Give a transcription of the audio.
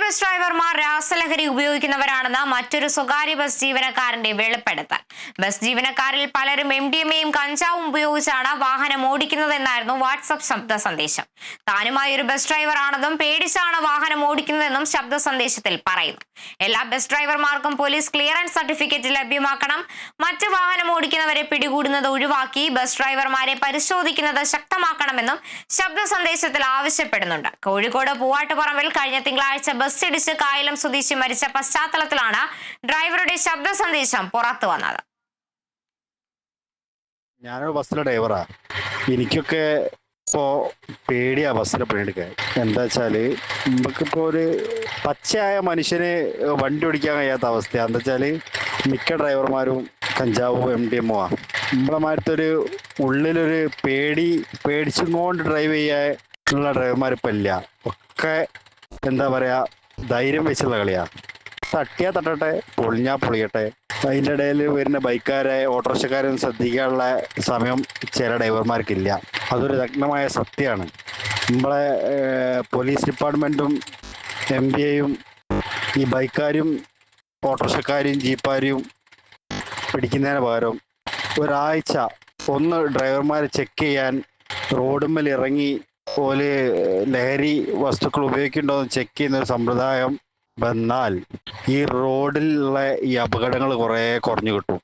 Bus ഡ്രൈവർമാർ രാസലഹരി ഉപയോഗിക്കുന്നവരാണെന്ന് മറ്റൊരു സ്വകാര്യ ബസ് ജീവനക്കാരന്റെ വെളിപ്പെടുത്തൽ. ബസ് ജീവനക്കാരിൽ പലരും MDMAയും കഞ്ചാവും ഉപയോഗിച്ചാണ് വാഹനം ഓടിക്കുന്നതെന്നായിരുന്നു വാട്സ്ആപ്പ് ശബ്ദ സന്ദേശം. താനുമായി ഒരു ബസ് ഡ്രൈവർ ആണെന്നും പേടിച്ചാണ് വാഹനം ഓടിക്കുന്നതെന്നും ശബ്ദ സന്ദേശത്തിൽ പറയുന്നു. എല്ലാ ബസ് ഡ്രൈവർമാർക്കും പോലീസ് ക്ലിയറൻസ് സർട്ടിഫിക്കറ്റ് ലഭ്യമാക്കണം. മറ്റ് വാഹനം ഓടിക്കുന്നവരെ പിടികൂടുന്നത് ഒഴിവാക്കി ബസ് ഡ്രൈവർമാരെ പരിശോധിക്കുന്നത് ശക്തമാക്കണമെന്നും ശബ്ദ സന്ദേശത്തിൽ ആവശ്യപ്പെടുന്നുണ്ട്. കോഴിക്കോട് പൂവാട്ടുപറമ്പിൽ കഴിഞ്ഞ തിങ്കളാഴ്ച ബസ് ഇടിച്ച് കായലം സ്വദേശി മരിച്ച പശ്ചാത്തലത്തിലാണ് ഡ്രൈവറുടെ ശബ്ദ സന്ദേശം പുറത്തു വന്നത്. ഞാനൊരു ബസ്സിലെ ഡ്രൈവറാ. എനിക്കൊക്കെ ഇപ്പോൾ പേടിയാ ബസ്സിലെ പണിയെടുക്കാൻ. എന്താ വെച്ചാല് നമുക്കിപ്പോൾ ഒരു പച്ചയായ മനുഷ്യന് വണ്ടി ഓടിക്കാൻ കഴിയാത്ത അവസ്ഥ. എന്താ വെച്ചാല് മിക്ക ഡ്രൈവർമാരും കഞ്ചാവോ MDMA നമ്മളെ മാറ്റത്തൊരു ഉള്ളിലൊരു പേടിച്ചും കൊണ്ട് ഡ്രൈവ് ചെയ്യാനുള്ള ഡ്രൈവർമാരിപ്പോൾ ഇല്ല. ഒക്കെ എന്താ പറയാ, ധൈര്യം വെച്ചുള്ള കളിയാ. തട്ടിയാ തട്ടട്ടെ, പൊളിഞ്ഞാ പൊളിയട്ടെ. അതിൻ്റെ ഇടയിൽ വരുന്ന ബൈക്കാരെ ഓട്ടോറിക്ഷക്കാരൊന്നും ശ്രദ്ധിക്കാനുള്ള സമയം ചില ഡ്രൈവർമാർക്കില്ല. അതൊരു നഗ്നമായ സത്യമാണ്. നമ്മളെ പോലീസ് ഡിപ്പാർട്ട്മെൻറ്റും MBAയും ഈ ബൈക്കാരും ഓട്ടോറിക്ഷക്കാരും ജീപ്പാരും പിടിക്കുന്നതിന് പകരം ഒരാഴ്ച ഒന്ന് ഡ്രൈവർമാരെ ചെക്ക് ചെയ്യാൻ റോഡുമ്മൽ ഇറങ്ങി പോലെ ലഹരി വസ്തുക്കൾ ഉപയോഗിക്കുന്നുണ്ടോ എന്ന് ചെക്ക് ചെയ്യുന്ന ഒരു സമ്പ്രദായം വന്നാൽ ഈ റോഡിലുള്ള ഈ അപകടങ്ങൾ കുറേ കുറഞ്ഞു കിട്ടും.